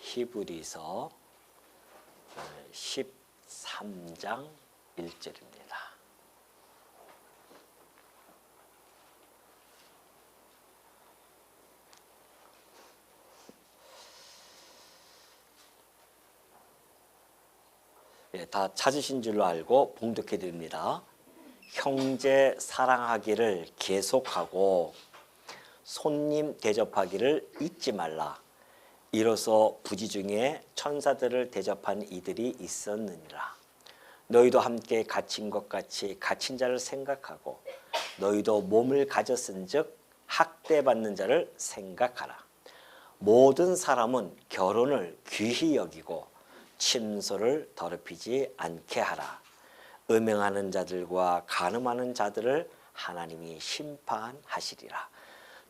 히브리서 13장 1절입니다. 다 찾으신 줄로 알고 봉독해 드립니다. 형제 사랑하기를 계속하고 손님 대접하기를 잊지 말라. 이로써 부지 중에 천사들을 대접한 이들이 있었느니라. 너희도 함께 갇힌 것 같이 갇힌 자를 생각하고 너희도 몸을 가졌은즉 학대받는 자를 생각하라. 모든 사람은 결혼을 귀히 여기고 침소를 더럽히지 않게 하라. 음행하는 자들과 간음하는 자들을 하나님이 심판하시리라.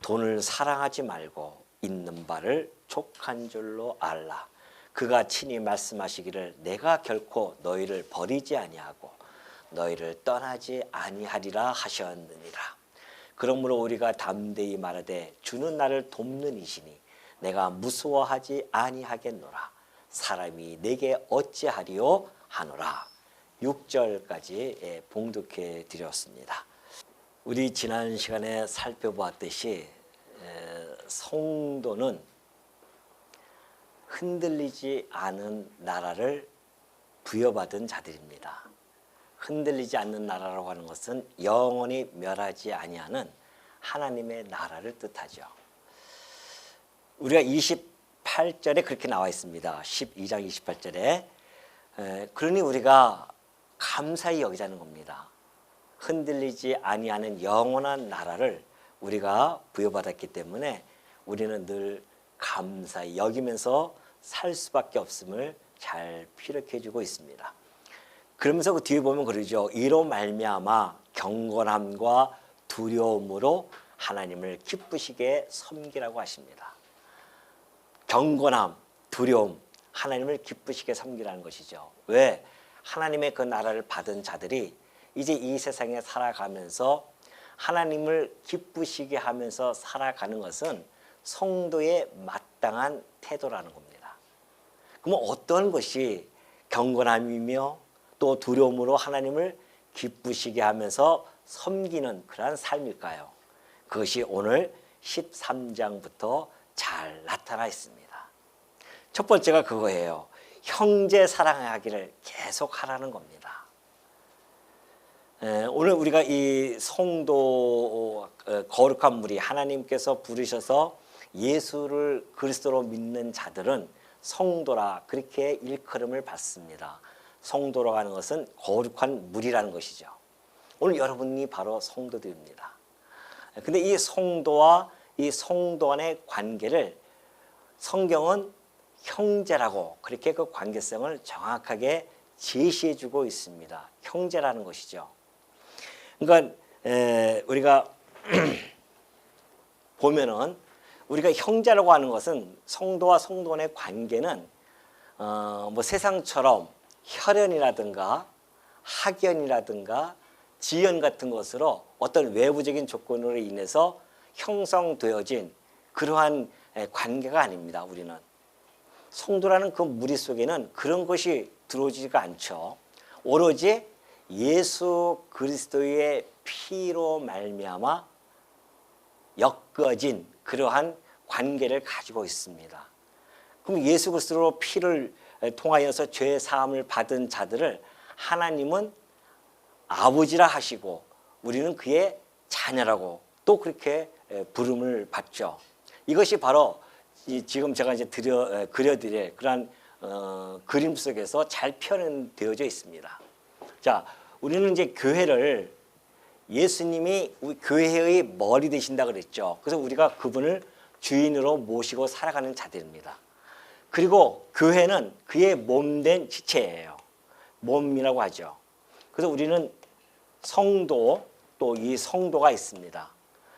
돈을 사랑하지 말고 있는 바를 족한 줄로 알라. 그가 친히 말씀하시기를 내가 결코 너희를 버리지 아니하고 너희를 떠나지 아니하리라 하셨느니라. 그러므로 우리가 담대히 말하되 주는 나를 돕는 이시니 내가 무서워하지 아니하겠노라. 사람이 내게 어찌하리요 하노라. 6절까지 봉독해 드렸습니다. 우리 지난 시간에 살펴보았듯이 성도는 흔들리지 않은 나라를 부여받은 자들입니다. 흔들리지 않는 나라라고 하는 것은 영원히 멸하지 아니하는 하나님의 나라를 뜻하죠. 우리가 28절에 그렇게 나와 있습니다. 12장 28절에 그러니 우리가 감사히 여기자는 겁니다. 흔들리지 아니하는 영원한 나라를 우리가 부여받았기 때문에 우리는 늘 감사히 여기면서 살 수밖에 없음을 잘 피력해 주고 있습니다. 그러면서 그 뒤에 보면 그러죠. 이로 말미암아 경건함과 두려움으로 하나님을 기쁘시게 섬기라고 하십니다. 경건함, 두려움, 하나님을 기쁘시게 섬기라는 것이죠. 왜? 하나님의 그 나라를 받은 자들이 이제 이 세상에 살아가면서 하나님을 기쁘시게 하면서 살아가는 것은 성도의 마땅한 태도라는 겁니다. 그러면 어떤 것이 경건함이며 또 두려움으로 하나님을 기쁘시게 하면서 섬기는 그러한 삶일까요? 그것이 오늘 13장부터 잘 나타나 있습니다. 첫 번째가 그거예요. 형제 사랑하기를 계속 하라는 겁니다. 오늘 우리가 이 성도 거룩한 무리 하나님께서 부르셔서 예수를 그리스도로 믿는 자들은 성도라 그렇게 일컬음을 받습니다. 성도라고 하는 것은 거룩한 무리라는 것이죠. 오늘 여러분이 바로 성도들입니다. 근데 이 성도와 이 성도 간의 관계를 성경은 형제라고 그렇게 그 관계성을 정확하게 제시해 주고 있습니다. 형제라는 것이죠. 그러니까 우리가 보면은 우리가 형제라고 하는 것은 성도와 성도 간의 관계는 뭐 세상처럼 혈연이라든가 학연이라든가 지연 같은 것으로 어떤 외부적인 조건으로 인해서 형성되어진 그러한 관계가 아닙니다. 우리는 성도라는 그 무리 속에는 그런 것이 들어오지가 않죠. 오로지 예수 그리스도의 피로 말미암아 엮어진 그러한 관계를 가지고 있습니다. 그럼 예수 그리스도로 피를 통하여서 죄 사함을 받은 자들을 하나님은 아버지라 하시고 우리는 그의 자녀라고 또 그렇게 부름을 받죠. 이것이 바로 지금 제가 이제 그려드릴 그러한 그림 속에서 잘 표현되어져 있습니다. 자, 우리는 이제 교회를 예수님이 교회의 머리 되신다 그랬죠. 그래서 우리가 그분을 주인으로 모시고 살아가는 자들입니다. 그리고 교회는 그의 몸된 지체예요. 몸이라고 하죠. 그래서 우리는 성도 또 이 성도가 있습니다.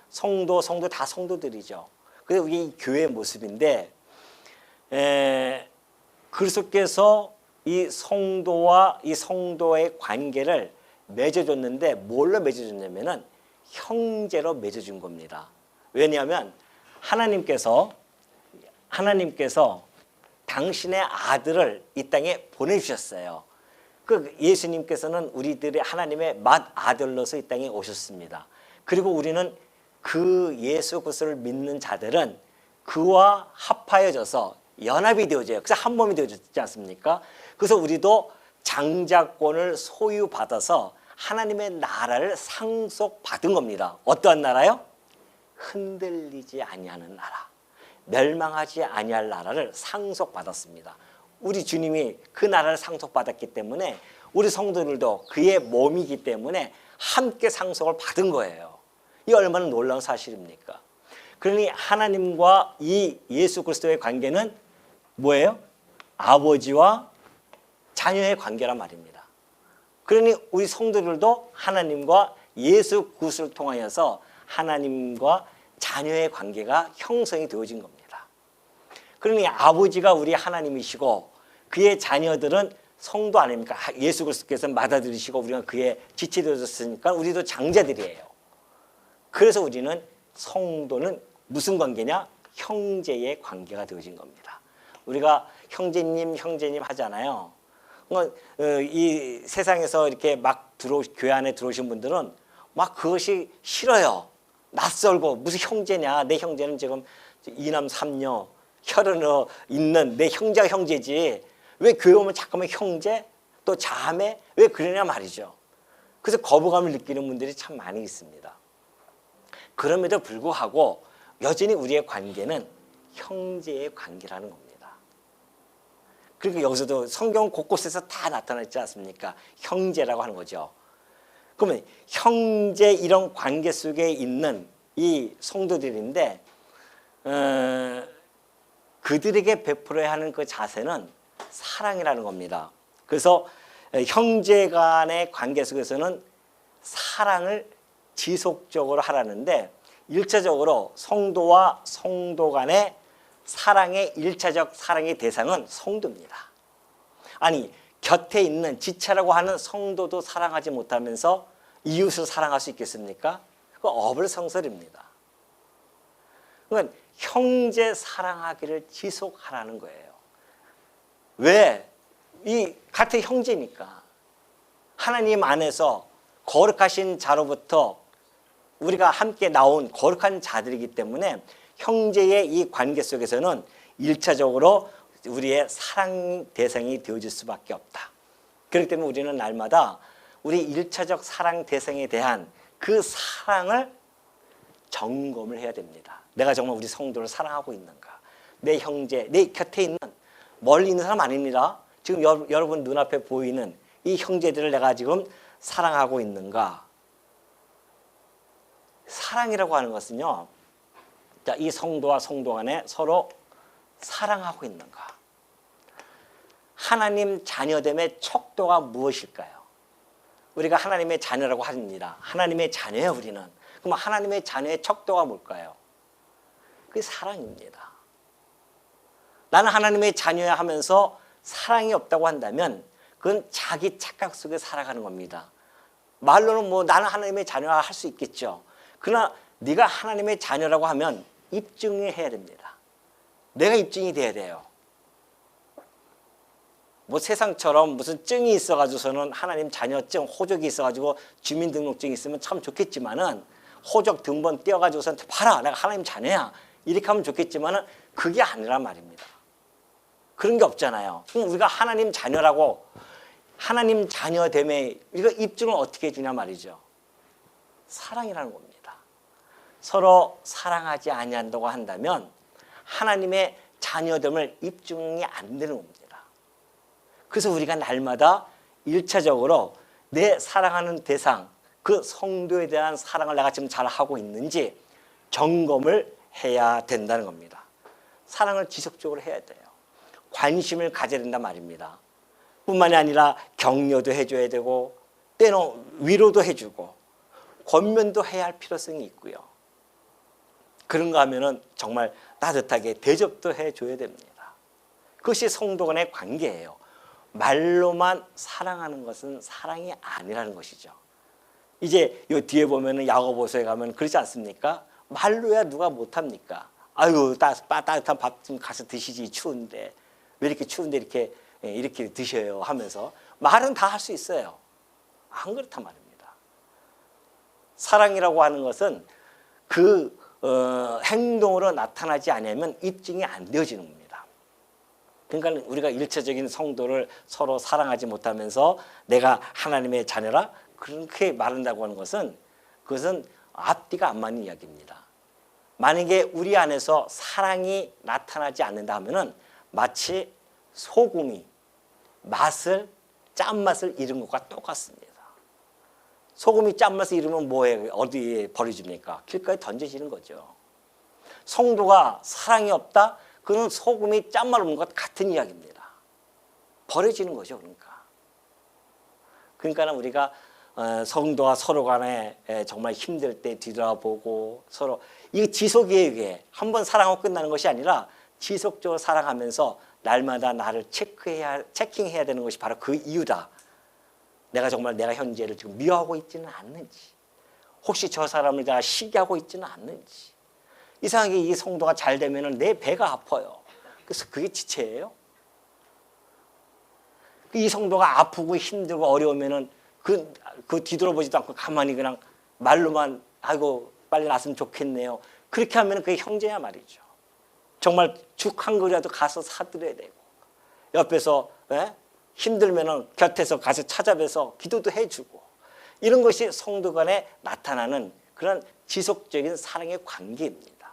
성도 다 성도들이죠. 그래서 이게 교회의 모습인데 그리스도께서 이 성도와 이 성도의 관계를 맺어줬는데 뭘로 맺어줬냐면은 형제로 맺어준 겁니다. 왜냐하면 하나님께서 당신의 아들을 이 땅에 보내주셨어요. 그 예수님께서는 우리들의 하나님의 맏아들로서 이 땅에 오셨습니다. 그리고 우리는 그 예수 그리스도를 믿는 자들은 그와 합하여져서 연합이 되어져요. 그래서 한 몸이 되어졌지 않습니까? 그래서 우리도 장자권을 소유받아서 하나님의 나라를 상속받은 겁니다. 어떠한 나라요? 흔들리지 아니하는 나라, 멸망하지 아니할 나라를 상속받았습니다. 우리 주님이 그 나라를 상속받았기 때문에 우리 성도들도 그의 몸이기 때문에 함께 상속을 받은 거예요. 이 얼마나 놀라운 사실입니까? 그러니 하나님과 이 예수 그리스도의 관계는 뭐예요? 아버지와 자녀의 관계란 말입니다. 그러니 우리 성도들도 하나님과 예수 그리스도를 통하여서 하나님과 자녀의 관계가 형성이 되어진 겁니다. 그러니 아버지가 우리 하나님이시고 그의 자녀들은 성도 아닙니까? 예수 그리스도께서 받아들이시고 우리가 그의 지체 되어졌으니까 우리도 장자들이에요. 그래서 우리는 성도는 무슨 관계냐? 형제의 관계가 되어진 겁니다. 우리가 형제님 하잖아요. 이 세상에서 이렇게 막 교회 안에 들어오신 분들은 막 그것이 싫어요. 낯설고 무슨 형제냐? 내 형제는 지금 이남 삼녀 혈흔 있는 내 형제가 형제지. 왜 교회 오면 자꾸만 형제 또 자매 왜 그러냐 말이죠. 그래서 거부감을 느끼는 분들이 참 많이 있습니다. 그럼에도 불구하고 여전히 우리의 관계는 형제의 관계라는 겁니다. 그러니까 여기서도 성경 곳곳에서 다 나타나 있지 않습니까? 형제라고 하는 거죠. 그러면 형제 이런 관계 속에 있는 이 성도들인데 그들에게 베풀어야 하는 그 자세는 사랑이라는 겁니다. 그래서 형제 간의 관계 속에서는 사랑을 지속적으로 하라는데 1차적으로 성도와 성도 간의 사랑의 1차적 사랑의 대상은 성도입니다. 아니 곁에 있는 지체라고 하는 성도도 사랑하지 못하면서 이웃을 사랑할 수 있겠습니까? 그건 어불성설입니다. 그러니까 형제 사랑하기를 지속하라는 거예요. 왜? 이 같은 형제니까. 하나님 안에서 거룩하신 자로부터 우리가 함께 나온 거룩한 자들이기 때문에 형제의 이 관계 속에서는 1차적으로 우리의 사랑 대상이 되어질 수밖에 없다. 그렇기 때문에 우리는 날마다 우리 1차적 사랑 대상에 대한 그 사랑을 점검을 해야 됩니다. 내가 정말 우리 성도를 사랑하고 있는가? 내 형제, 내 곁에 있는 멀리 있는 사람 아닙니다. 지금 여러분 눈앞에 보이는 이 형제들을 내가 지금 사랑하고 있는가? 사랑이라고 하는 것은요. 자, 이 성도와 성도 간에 서로 사랑하고 있는가? 하나님 자녀됨의 척도가 무엇일까요? 우리가 하나님의 자녀라고 합니다. 하나님의 자녀예요, 우리는. 그럼 하나님의 자녀의 척도가 뭘까요? 그게 사랑입니다. 나는 하나님의 자녀야 하면서 사랑이 없다고 한다면 그건 자기 착각 속에 살아가는 겁니다. 말로는 뭐 나는 하나님의 자녀라 할 수 있겠죠. 그러나 네가 하나님의 자녀라고 하면 입증을 해야 됩니다. 내가 입증이 돼야 돼요. 뭐 세상처럼 무슨 증이 있어가지고서는 하나님 자녀증, 호적이 있어가지고 주민등록증이 있으면 참 좋겠지만은 호적 등본 떼어가지고서는 봐라 내가 하나님 자녀야 이렇게 하면 좋겠지만은 그게 아니란 말입니다. 그런 게 없잖아요. 그럼 우리가 하나님 자녀라고 하나님 자녀됨에 우리가 입증을 어떻게 해주냐 말이죠. 사랑이라는 겁니다. 서로 사랑하지 아니한다고 한다면 하나님의 자녀됨을 입증이 안 되는 겁니다. 그래서 우리가 날마다 1차적으로 내 사랑하는 대상, 그 성도에 대한 사랑을 내가 지금 잘 하고 있는지 점검을 해야 된다는 겁니다. 사랑을 지속적으로 해야 돼요. 관심을 가져야 된단 말입니다. 뿐만이 아니라 격려도 해줘야 되고 때로 위로도 해주고 권면도 해야 할 필요성이 있고요. 그런가 하면은 정말 따뜻하게 대접도 해줘야 됩니다. 그것이 성도 간의 관계예요. 말로만 사랑하는 것은 사랑이 아니라는 것이죠. 이제 요 뒤에 보면은 야고보서에 가면 그렇지 않습니까? 말로야 누가 못합니까? 아유 따뜻한 밥 좀 가서 드시지 추운데 왜 이렇게 추운데 이렇게 드셔요 하면서 말은 다 할 수 있어요. 안 그렇단 말입니다. 사랑이라고 하는 것은 그 행동으로 나타나지 않으면 입증이 안 되어지는 겁니다. 그러니까 우리가 일체적인 성도를 서로 사랑하지 못하면서 내가 하나님의 자녀라 그렇게 말한다고 하는 것은 그것은 앞뒤가 안 맞는 이야기입니다. 만약에 우리 안에서 사랑이 나타나지 않는다 하면은 마치 소금이 짠맛을 잃은 것과 똑같습니다. 소금이 짠맛을 잃으면 뭐해? 어디에 버려집니까? 길가에 던져지는 거죠. 성도가 사랑이 없다? 그는 소금이 짠맛 없는 것 같은 이야기입니다. 버려지는 거죠. 그러니까 우리가 성도와 서로 간에 정말 힘들 때 뒤돌아보고 서로 이 지속이에요. 이게 한번 사랑하고 끝나는 것이 아니라 지속적으로 사랑하면서 날마다 나를 체킹해야 되는 것이 바로 그 이유다. 내가 정말 내가 현재를 지금 미워하고 있지는 않는지, 혹시 저 사람을 내가 시기하고 있지는 않는지. 이상하게 이 성도가 잘 되면은 내 배가 아파요. 그래서 그게 지체예요. 이 성도가 아프고 힘들고 어려우면은 그 뒤돌아보지도 않고 가만히 그냥 말로만 아이고 빨리 났으면 좋겠네요. 그렇게 하면 그게 형제야 말이죠. 정말 죽 한 그릇이라도 가서 사드려야 되고 옆에서 힘들면은 곁에서 가서 찾아뵈서 기도도 해주고 이런 것이 성도 간에 나타나는 그런 지속적인 사랑의 관계입니다.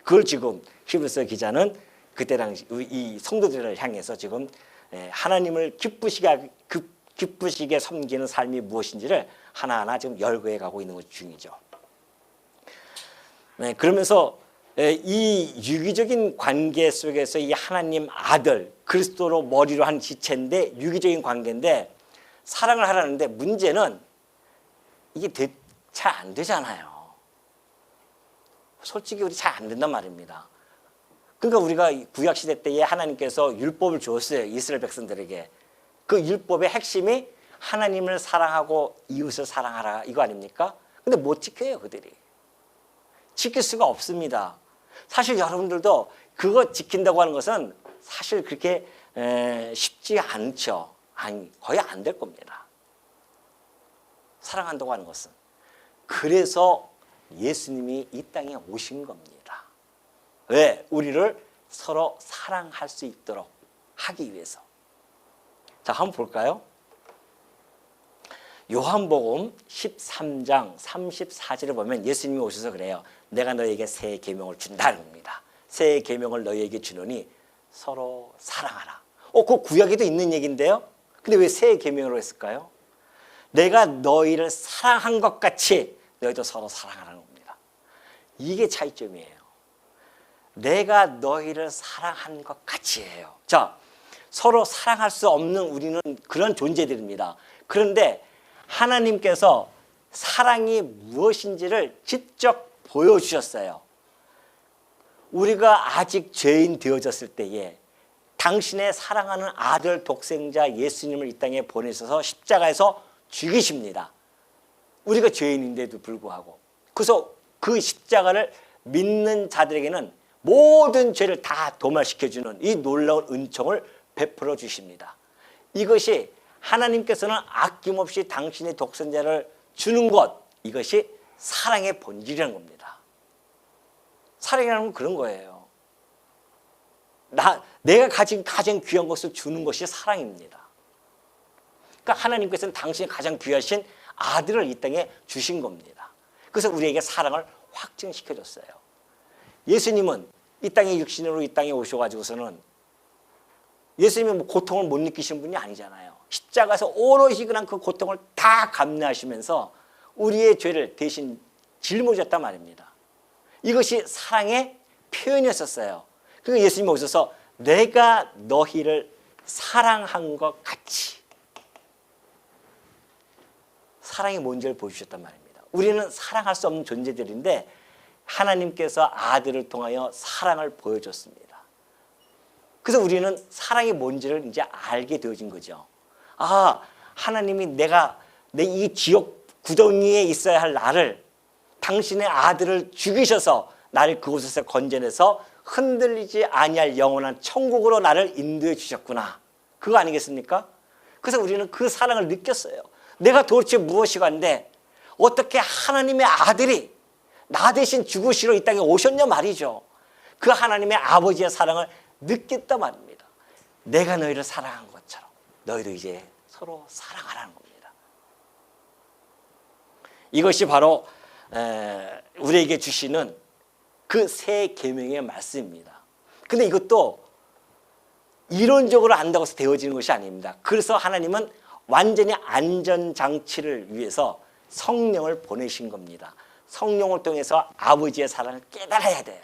그걸 지금 히브리서 기자는 그때 당시 이 성도들을 향해서 지금 하나님을 기쁘시게 섬기는 삶이 무엇인지를 하나하나 지금 열거해 가고 있는 것 중이죠. 그러면서 이 유기적인 관계 속에서 이 하나님 아들 그리스도로 머리로 한 지체인데 유기적인 관계인데 사랑을 하라는데 문제는 이게 잘 안 되잖아요. 솔직히 우리 잘 안 된단 말입니다. 그러니까 우리가 구약시대 때에 하나님께서 율법을 주었어요. 이스라엘 백성들에게. 그 율법의 핵심이 하나님을 사랑하고 이웃을 사랑하라 이거 아닙니까? 근데 못 지켜요 그들이. 지킬 수가 없습니다. 사실 여러분들도 그거 지킨다고 하는 것은 사실 그렇게 쉽지 않죠. 거의 안 될 겁니다. 사랑한다고 하는 것은. 그래서 예수님이 이 땅에 오신 겁니다. 왜? 우리를 서로 사랑할 수 있도록 하기 위해서. 자, 한번 볼까요? 요한복음 13장 34절을 보면 예수님이 오셔서 그래요. 내가 너에게 새 계명을 준다는 겁니다. 새 계명을 너희에게 주노니 서로 사랑하라. 그 구약에도 있는 얘기인데요. 근데 왜 새 계명으로 했을까요? 내가 너희를 사랑한 것 같이 너희도 서로 사랑하라는 겁니다. 이게 차이점이에요. 내가 너희를 사랑한 것 같이예요. 자, 서로 사랑할 수 없는 우리는 그런 존재들입니다. 그런데 하나님께서 사랑이 무엇인지를 직접 보여주셨어요. 우리가 아직 죄인 되어졌을 때에 당신의 사랑하는 아들 독생자 예수님을 이 땅에 보내셔서 십자가에서 죽이십니다. 우리가 죄인인데도 불구하고. 그래서 그 십자가를 믿는 자들에게는 모든 죄를 다 도말시켜주는 이 놀라운 은총을 베풀어 주십니다. 이것이 하나님께서는 아낌없이 당신의 독생자를 주는 것, 이것이 사랑의 본질이라는 겁니다. 사랑이라는 건 그런 거예요. 내가 가진 가장 귀한 것을 주는 것이 사랑입니다. 그러니까 하나님께서는 당신이 가장 귀하신 아들을 이 땅에 주신 겁니다. 그래서 우리에게 사랑을 확증시켜줬어요. 예수님은 이 땅에 육신으로 이 땅에 오셔가지고서는 예수님이 뭐 고통을 못 느끼신 분이 아니잖아요. 십자가에서 오롯이 그냥 그 고통을 다 감내하시면서 우리의 죄를 대신 짊어졌단 말입니다. 이것이 사랑의 표현이었어요. 그러니까 예수님이 오셔서 내가 너희를 사랑한 것 같이 사랑이 뭔지를 보여주셨단 말입니다. 우리는 사랑할 수 없는 존재들인데 하나님께서 아들을 통하여 사랑을 보여줬습니다. 그래서 우리는 사랑이 뭔지를 이제 알게 되어진 거죠. 아, 하나님이 내 이 지옥 구덩이에 있어야 할 나를 당신의 아들을 죽이셔서 나를 그곳에서 건져내서 흔들리지 아니할 영원한 천국으로 나를 인도해 주셨구나. 그거 아니겠습니까? 그래서 우리는 그 사랑을 느꼈어요. 내가 도대체 무엇이간데 어떻게 하나님의 아들이 나 대신 죽으시러 이 땅에 오셨냐 말이죠. 그 하나님의 아버지의 사랑을 느꼈단 말입니다. 내가 너희를 사랑한 것처럼 너희도 이제 서로 사랑하라는 겁니다. 이것이 바로 우리에게 주시는 그 새 계명의 말씀입니다. 근데 이것도 이론적으로 안다고 해서 되어지는 것이 아닙니다. 그래서 하나님은 완전히 안전장치를 위해서 성령을 보내신 겁니다. 성령을 통해서 아버지의 사랑을 깨달아야 돼요.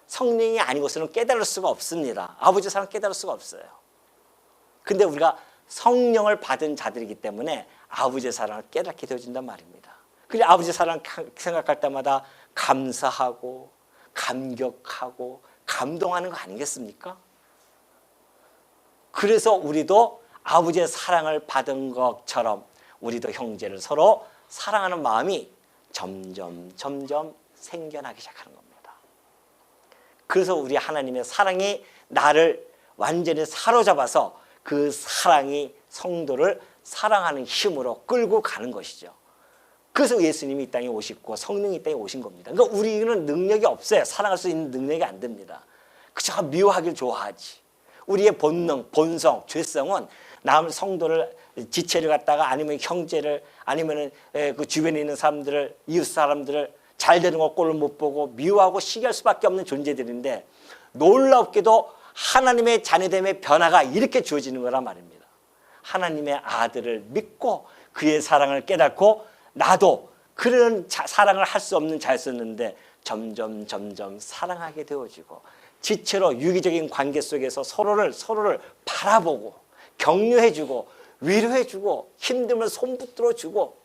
성령이 아니고서는 깨달을 수가 없습니다. 아버지의 사랑을 깨달을 수가 없어요. 근데 우리가 성령을 받은 자들이기 때문에 아버지의 사랑을 깨닫게 되어진단 말입니다. 그래서 아버지의 사랑을 생각할 때마다 감사하고 감격하고 감동하는 거 아니겠습니까? 그래서 우리도 아버지의 사랑을 받은 것처럼 우리도 형제를 서로 사랑하는 마음이 점점 생겨나기 시작하는 겁니다. 그래서 우리 하나님의 사랑이 나를 완전히 사로잡아서 그 사랑이 성도를 사랑하는 힘으로 끌고 가는 것이죠. 그래서 예수님이 이 땅에 오시고 성령이 이 땅에 오신 겁니다. 그러니까 우리는 능력이 없어요. 사랑할 수 있는 능력이 안 됩니다. 그저 미워하길 좋아하지. 우리의 본능, 본성, 죄성은 남 성도를 지체를 갖다가 아니면 형제를 아니면 그 주변에 있는 사람들을 이웃 사람들을 잘 되는 거 꼴을 못 보고 미워하고 시기할 수밖에 없는 존재들인데 놀랍게도 하나님의 자녀됨의 변화가 이렇게 주어지는 거란 말입니다. 하나님의 아들을 믿고 그의 사랑을 깨닫고 나도 그런 사랑을 할 수 없는 자였었는데 점점 사랑하게 되어지고 지체로 유기적인 관계 속에서 서로를 바라보고 격려해주고 위로해주고 힘듦을 손붙들어주고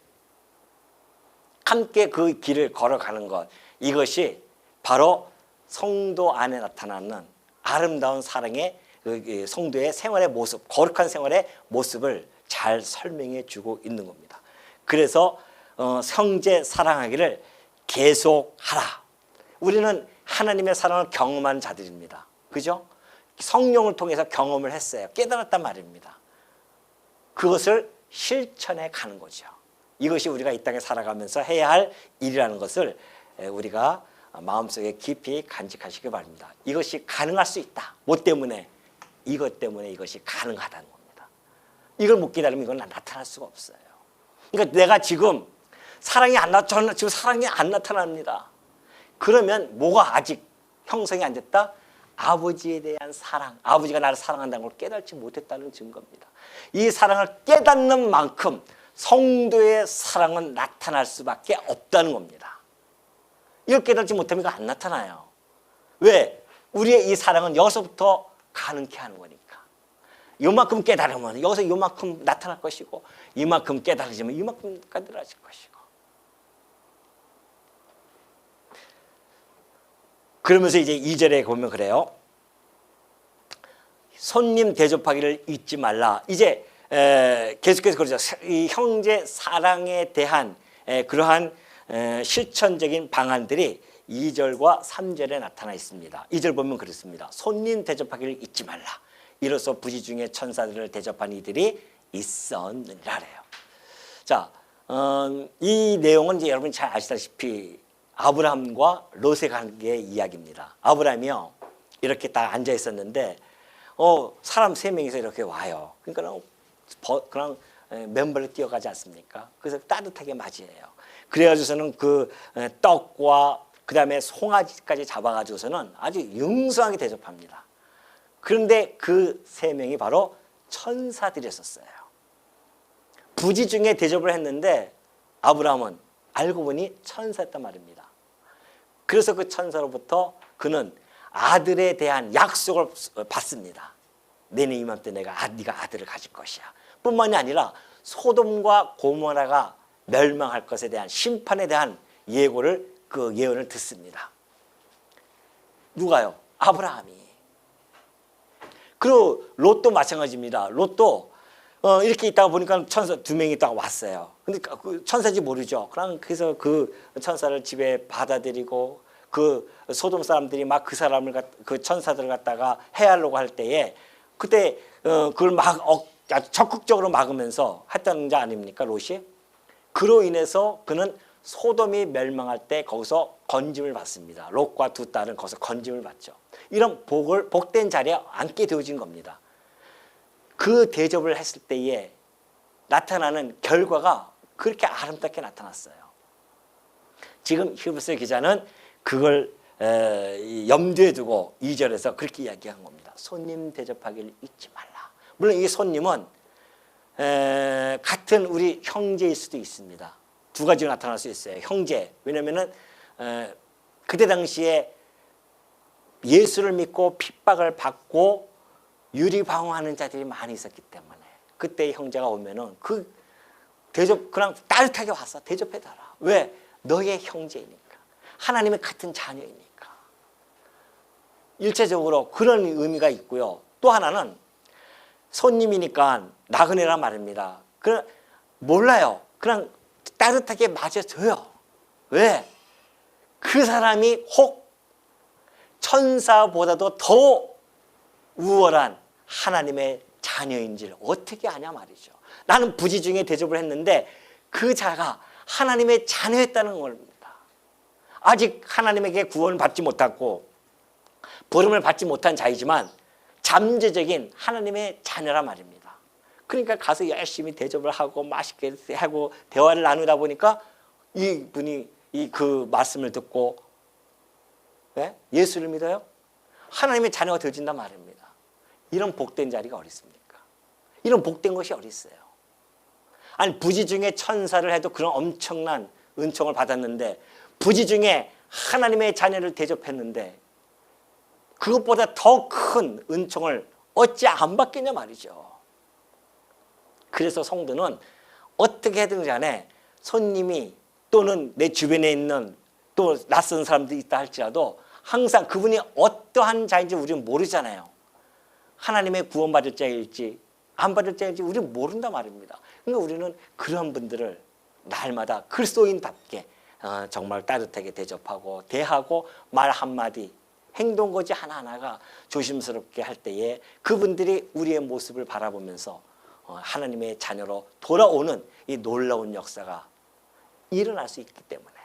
함께 그 길을 걸어가는 것, 이것이 바로 성도 안에 나타나는 아름다운 사랑의 성도의 생활의 모습, 거룩한 생활의 모습을 잘 설명해 주고 있는 겁니다. 그래서 형제 사랑하기를 계속하라. 우리는 하나님의 사랑을 경험한 자들입니다. 그죠? 성령을 통해서 경험을 했어요. 깨달았단 말입니다. 그것을 실천해 가는 거죠. 이것이 우리가 이 땅에 살아가면서 해야 할 일이라는 것을 우리가 마음속에 깊이 간직하시기 바랍니다. 이것이 가능할 수 있다. 뭐 때문에? 이것 때문에 이것이 가능하다는 겁니다. 이걸 못 기다리면 이건 나타날 수가 없어요. 그러니까 내가 지금 사랑이 안 나타나, 지금 사랑이 안 나타납니다. 그러면 뭐가 아직 형성이 안 됐다? 아버지에 대한 사랑, 아버지가 나를 사랑한다는 걸 깨닫지 못했다는 증거입니다. 이 사랑을 깨닫는 만큼 성도의 사랑은 나타날 수밖에 없다는 겁니다. 이걸 깨닫지 못하면 이거 안 나타나요. 왜? 우리의 이 사랑은 여기서부터 가능케 하는 거니까. 요만큼 깨달으면 여기서 요만큼 나타날 것이고 이만큼 깨달으면 이만큼 깨달아질 것이고. 그러면서 이제 2절에 보면 그래요. 손님 대접하기를 잊지 말라. 이제 계속해서 그러죠. 이 형제 사랑에 대한 그러한 실천적인 방안들이 2절과 3절에 나타나 있습니다. 2절 보면 그렇습니다. 손님 대접하기를 잊지 말라. 이로써 부지 중에 천사들을 대접한 이들이 있었느니라 그래요. 자, 이 내용은 이제 여러분이 잘 아시다시피 아브라함과 롯의 관계의 이야기입니다. 아브라함이요, 이렇게 딱 앉아 있었는데 사람 3명이서 이렇게 와요. 그러니까 그냥 맨발로 뛰어가지 않습니까? 그래서 따뜻하게 맞이해요. 그래가지고서는 그 떡과 그 다음에 송아지까지 잡아가지고서는 아주 영성하게 대접합니다. 그런데 그 3명이 바로 천사들이었어요. 부지 중에 대접을 했는데 아브라함은 알고 보니 천사였단 말입니다. 그래서 그 천사로부터 그는 아들에 대한 약속을 받습니다. 내년 이맘때 네가 아들을 가질 것이야. 뿐만이 아니라 소돔과 고모라가 멸망할 것에 대한 심판에 대한 그 예언을 듣습니다. 누가요? 아브라함이. 그리고 롯도 마찬가지입니다. 롯도 이렇게 있다가 보니까 천사 2명이 있다가 왔어요. 근데 그 천사인지 모르죠. 그래서 그 천사를 집에 받아들이고 그 소돔 사람들이 막 그 사람을 그 천사들을 갖다가 해하려고 할 때에 그때 그걸 막 아주 적극적으로 막으면서 했다는 자 아닙니까, 롯이? 그로 인해서 그는 소돔이 멸망할 때 거기서 건짐을 받습니다. 롯과 두 딸은 거기서 건짐을 받죠. 이런 복된 자리에 앉게 되어진 겁니다. 그 대접을 했을 때에 나타나는 결과가 그렇게 아름답게 나타났어요. 지금 히브리서 기자는 그걸 염두에 두고 2절에서 그렇게 이야기한 겁니다. 손님 대접하기를 잊지 말라. 물론 이 손님은 같은 우리 형제일 수도 있습니다. 두 가지로 나타날 수 있어요. 형제. 왜냐하면은 그때 당시에 예수를 믿고 핍박을 받고 유리방황하는 자들이 많이 있었기 때문에 그때 형제가 오면은 그 대접 그냥 따뜻하게 와서 대접해달라. 왜? 너의 형제이니까. 하나님의 같은 자녀이니까. 일체적으로 그런 의미가 있고요. 또 하나는 손님이니까 나그네란 말입니다. 그냥 몰라요. 그냥 따뜻하게 맞아줘요. 왜? 그 사람이 혹 천사보다도 더 우월한 하나님의 자녀인지를 어떻게 아냐 말이죠. 나는 부지 중에 대접을 했는데 그 자가 하나님의 자녀였다는 겁니다. 아직 하나님에게 구원을 받지 못했고 부름을 받지 못한 자이지만 잠재적인 하나님의 자녀란 말입니다. 그러니까 가서 열심히 대접을 하고 맛있게 하고 대화를 나누다 보니까 이분이 그 말씀을 듣고 예수를 믿어요? 하나님의 자녀가 되어진단 말입니다. 이런 복된 자리가 어디 있습니까? 이런 복된 것이 어디 있어요? 아니 부지 중에 천사를 해도 그런 엄청난 은총을 받았는데 부지 중에 하나님의 자녀를 대접했는데 그것보다 더 큰 은총을 어찌 안 받겠냐 말이죠. 그래서 성도는 어떻게든 간에 손님이 또는 내 주변에 있는 또 낯선 사람들이 있다 할지라도 항상 그분이 어떠한 자인지 우리는 모르잖아요. 하나님의 구원받을 자일지 안 받을 자일지 우리는 모른단 말입니다. 그러니까 우리는 그런 분들을 날마다 그리스도인답게 정말 따뜻하게 대접하고 대하고 말 한마디 행동거지 하나하나가 조심스럽게 할 때에 그분들이 우리의 모습을 바라보면서 하나님의 자녀로 돌아오는 이 놀라운 역사가 일어날 수 있기 때문에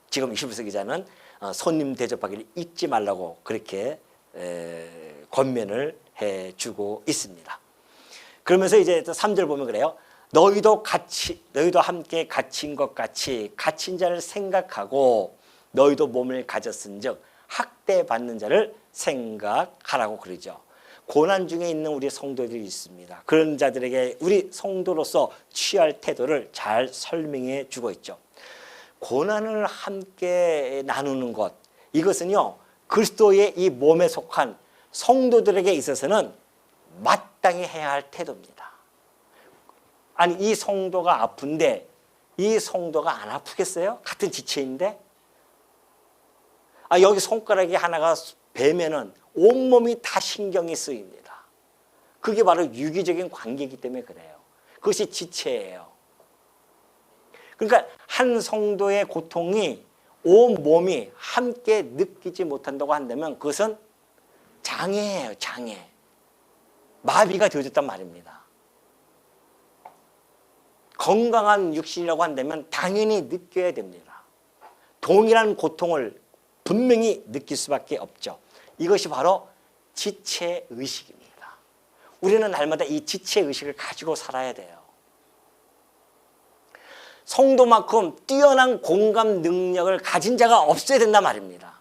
지금 히브리서 기자는 손님 대접하기를 잊지 말라고 그렇게 권면을 해주고 있습니다. 그러면서 이제 3절 보면 그래요. 너희도 함께 갇힌 것 같이 갇힌 자를 생각하고 너희도 몸을 가졌은즉 학대받는 자를 생각하라고 그러죠. 고난 중에 있는 우리 성도들이 있습니다. 그런 자들에게 우리 성도로서 취할 태도를 잘 설명해 주고 있죠. 고난을 함께 나누는 것, 이것은요 그리스도의 이 몸에 속한 성도들에게 있어서는 마땅히 해야 할 태도입니다. 아니 이 성도가 아픈데 이 성도가 안 아프겠어요? 같은 지체인데? 여기 손가락이 하나가 베면은 온몸이 다 신경이 쓰입니다. 그게 바로 유기적인 관계이기 때문에 그래요. 그것이 지체예요. 그러니까 한 성도의 고통이 온 몸이 함께 느끼지 못한다고 한다면 그것은 장애예요. 장애. 마비가 되어졌단 말입니다. 건강한 육신이라고 한다면 당연히 느껴야 됩니다. 동일한 고통을 분명히 느낄 수밖에 없죠. 이것이 바로 지체의식입니다. 우리는 날마다 이 지체의식을 가지고 살아야 돼요. 성도만큼 뛰어난 공감 능력을 가진 자가 없어야 된단 말입니다.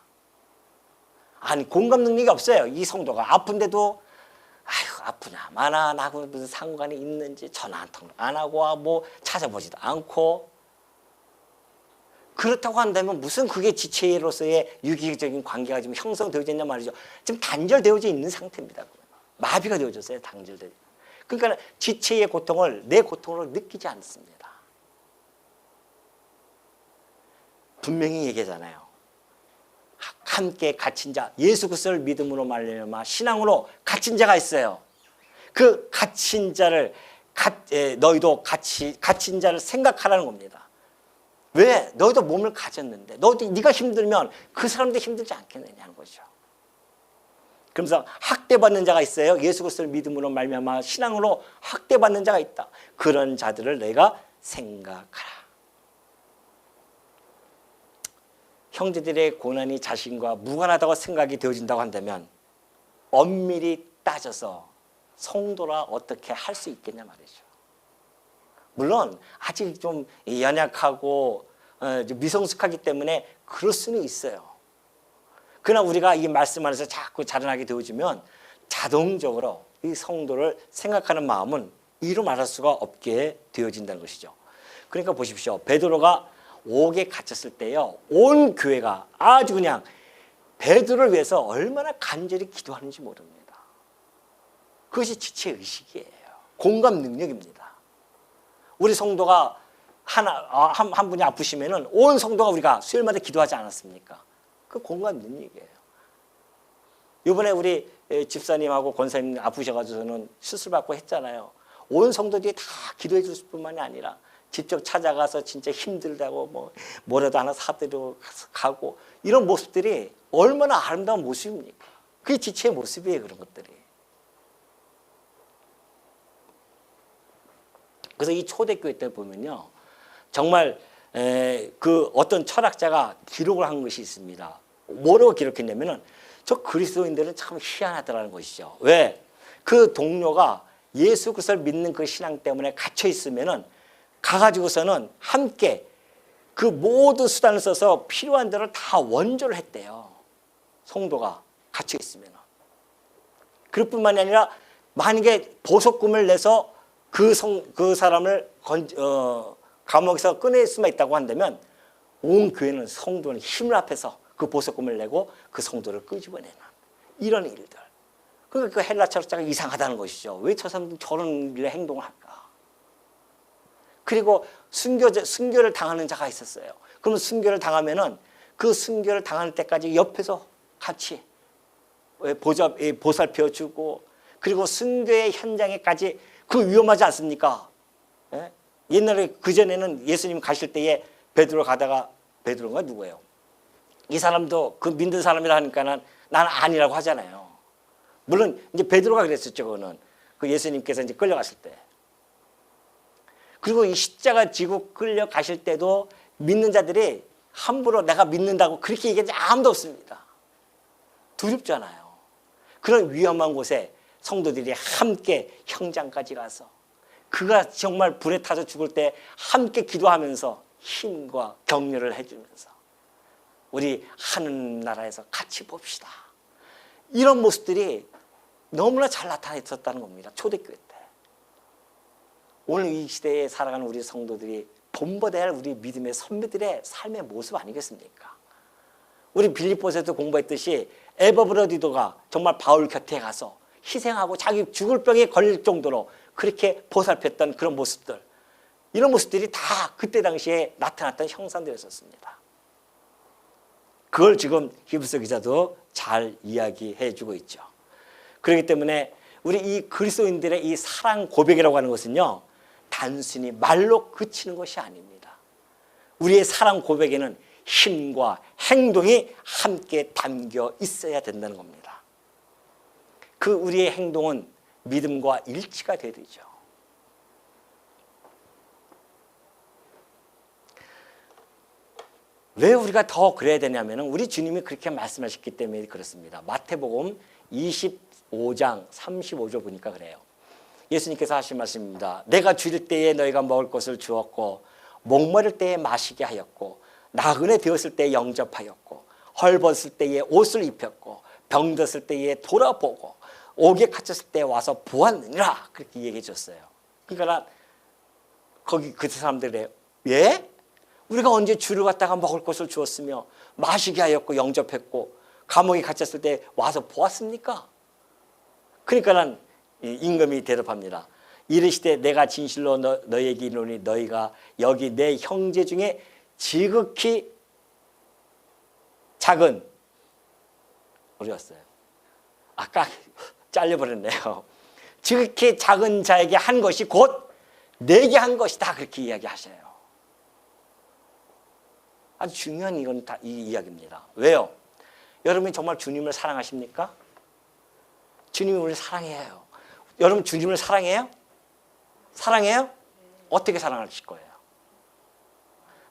아니 공감 능력이 없어요. 이 성도가 아픈데도 아휴 아프냐 마나 나하고 무슨 상관이 있는지 전화 한 통 안 하고 뭐 찾아보지도 않고 그렇다고 한다면 무슨 그게 지체로서의 유기적인 관계가 지금 형성되어져 있냐 말이죠. 지금 단절되어져 있는 상태입니다. 마비가 되어졌어요. 단절되어. 그러니까 지체의 고통을 내 고통으로 느끼지 않습니다. 분명히 얘기하잖아요. 함께 갇힌 자, 예수 그리스도를 믿음으로 말미암아 신앙으로 갇힌 자가 있어요. 그 갇힌 자를 너희도 갇힌 자를 생각하라는 겁니다. 왜? 너희도 몸을 가졌는데 너도 네가 힘들면 그 사람도 힘들지 않겠느냐는 거죠. 그러면서 학대받는 자가 있어요. 예수 그리스도를 믿음으로 말미암아 신앙으로 학대받는 자가 있다. 그런 자들을 내가 생각하라. 형제들의 고난이 자신과 무관하다고 생각이 되어진다고 한다면 엄밀히 따져서 성도라 어떻게 할 수 있겠냐 말이죠. 물론 아직 좀 연약하고 미성숙하기 때문에 그럴 수는 있어요. 그러나 우리가 이 말씀 안에서 자꾸 자라나게 되어지면 자동적으로 이 성도를 생각하는 마음은 이루 말할 수가 없게 되어진다는 것이죠. 그러니까 보십시오. 베드로가 옥에 갇혔을 때요, 온 교회가 아주 그냥 베드로를 위해서 얼마나 간절히 기도하는지 모릅니다. 그것이 지체의식이에요. 공감 능력입니다. 우리 성도가 한 분이 아프시면은 온 성도가 우리가 수요일마다 기도하지 않았습니까? 그 공감 능력이에요. 이번에 우리 집사님하고 권사님 아프셔가지고는 수술 받고 했잖아요. 온 성도들이 다 기도해 줄 뿐만이 아니라 직접 찾아가서 진짜 힘들다고 뭐라도 하나 사드리고 가고 이런 모습들이 얼마나 아름다운 모습입니까? 그게 지체의 모습이에요. 그런 것들이. 그래서 이 초대교회 때 보면요, 정말 그 어떤 철학자가 기록을 한 것이 있습니다. 뭐라고 기록했냐면은 저 그리스도인들은 참 희한하더라는 것이죠. 왜? 그 동료가 예수 그리스도를 믿는 그 신앙 때문에 갇혀 있으면은 가가지고서는 함께 그 모든 수단을 써서 필요한 대로 다 원조를 했대요. 성도가 갇혀 있으면. 그럴 뿐만이 아니라 만약에 보석금을 내서 그 사람을 감옥에서 꺼낼 수만 있다고 한다면 온 교회는 성도는 힘을 합해서 그 보석금을 내고 그 성도를 끄집어내는 이런 일들. 그러니까 그 헬라 철학자가 이상하다는 것이죠. 왜 저 사람들은 저런 일에 행동을 할까? 그리고 순교를 당하는 자가 있었어요. 그러면 순교를 당하면은 그 순교를 당하는 때까지 옆에서 같이 보살펴 주고, 그리고 순교의 현장에까지 그 위험하지 않습니까? 예? 옛날에 그전에는 예수님 가실 때에 베드로 가다가, 베드로가 누구예요? 이 사람도 그 믿는 사람이라 하니까는 나는 아니라고 하잖아요. 물론 이제 베드로가 그랬었죠. 그거는 그 예수님께서 이제 끌려가실 때. 그리고 이 십자가 지고 끌려가실 때도 믿는 자들이 함부로 내가 믿는다고 그렇게 얘기하지 아무도 없습니다. 두렵잖아요. 그런 위험한 곳에 성도들이 함께 현장까지 가서 그가 정말 불에 타서 죽을 때 함께 기도하면서 힘과 격려를 해주면서 우리 하늘나라에서 같이 봅시다. 이런 모습들이 너무나 잘 나타나 있었다는 겁니다. 초대교회 때. 오늘 이 시대에 살아가는 우리 성도들이 본받아야 할 우리 믿음의 선배들의 삶의 모습 아니겠습니까? 우리 빌립보서에서 공부했듯이 에바브로디도가 정말 바울 곁에 가서 희생하고 자기 죽을 병에 걸릴 정도로 그렇게 보살폈던 그런 모습들, 이런 모습들이 다 그때 당시에 나타났던 형상들이었습니다. 그걸 지금 히브리서 기자도 잘 이야기해 주고 있죠. 그렇기 때문에 우리 이 그리스도인들의 이 사랑 고백이라고 하는 것은요, 단순히 말로 그치는 것이 아닙니다. 우리의 사랑 고백에는 힘과 행동이 함께 담겨 있어야 된다는 겁니다. 그 우리의 행동은 믿음과 일치가 돼야 되죠. 왜 우리가 더 그래야 되냐면 우리 주님이 그렇게 말씀하셨기 때문에 그렇습니다. 마태복음 25장 35절 보니까 그래요. 예수님께서 하신 말씀입니다. 내가 줄일 때에 너희가 먹을 것을 주었고, 목마를 때에 마시게 하였고, 나그네 되었을 때에 영접하였고, 헐벗을 때에 옷을 입혔고, 병들었을 때에 돌아보고, 옥에 갇혔을 때에 와서 보았느니라. 그렇게 얘기해 줬어요. 그러니까 거기 그 사람들이 예? 우리가 언제 주를 갖다가 먹을 것을 주었으며 마시게 하였고 영접했고 감옥에 갇혔을 때 와서 보았습니까? 그러니까 임금이 대답합니다. 이르시되 내가 진실로 너희에게 이르노니 너희가 여기 내 형제 중에 지극히 작은, 어려웠어요. 아까 잘려버렸네요. 지극히 작은 자에게 한 것이 곧 내게 한 것이다. 그렇게 이야기하셔요. 아주 중요한 이건 다 이 이야기입니다. 왜요? 여러분이 정말 주님을 사랑하십니까? 주님이 우리를 사랑해요. 여러분 주님을 사랑해요? 사랑해요? 어떻게 사랑하실 거예요?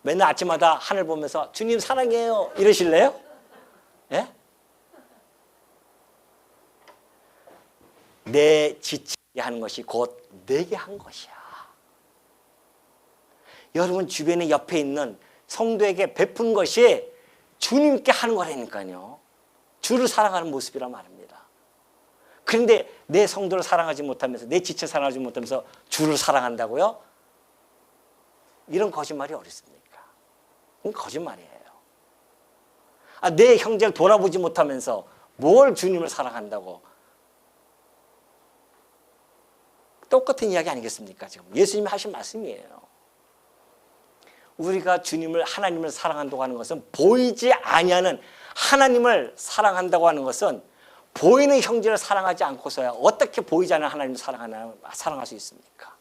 맨날 아침마다 하늘 보면서 주님 사랑해요 이러실래요? 예? 내 지치게 하는 것이 곧 내게 한 것이야. 여러분 주변에 옆에 있는 성도에게 베푼 것이 주님께 하는 거라니까요. 주를 사랑하는 모습이란 말입니다. 그런데 내 성도를 사랑하지 못하면서 내 지체 사랑하지 못하면서 주를 사랑한다고요? 이런 거짓말이 어디 있습니까? 그건 거짓말이에요. 내 형제를 돌아보지 못하면서 뭘 주님을 사랑한다고? 똑같은 이야기 아니겠습니까? 지금 예수님이 하신 말씀이에요. 우리가 주님을 하나님을 사랑한다고 하는 것은 보이지 아니하는 하나님을 사랑한다고 하는 것은 보이는 형제를 사랑하지 않고서야 어떻게 보이지 않는 하나님을 사랑할 수 있습니까?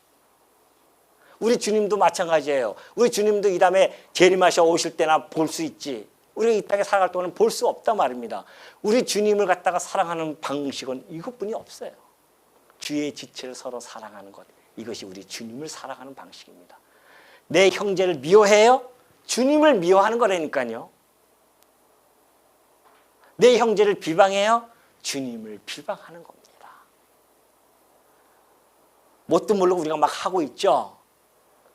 우리 주님도 마찬가지예요. 우리 주님도 이 다음에 재림하셔 오실 때나 볼 수 있지. 우리가 이 땅에 살아갈 동안은 볼 수 없단 말입니다. 우리 주님을 갖다가 사랑하는 방식은 이것뿐이 없어요. 주의 지체를 서로 사랑하는 것. 이것이 우리 주님을 사랑하는 방식입니다. 내 형제를 미워해요? 주님을 미워하는 거라니까요. 내 형제를 비방해요? 주님을 비방하는 겁니다. 뭣도 모르고 우리가 막 하고 있죠.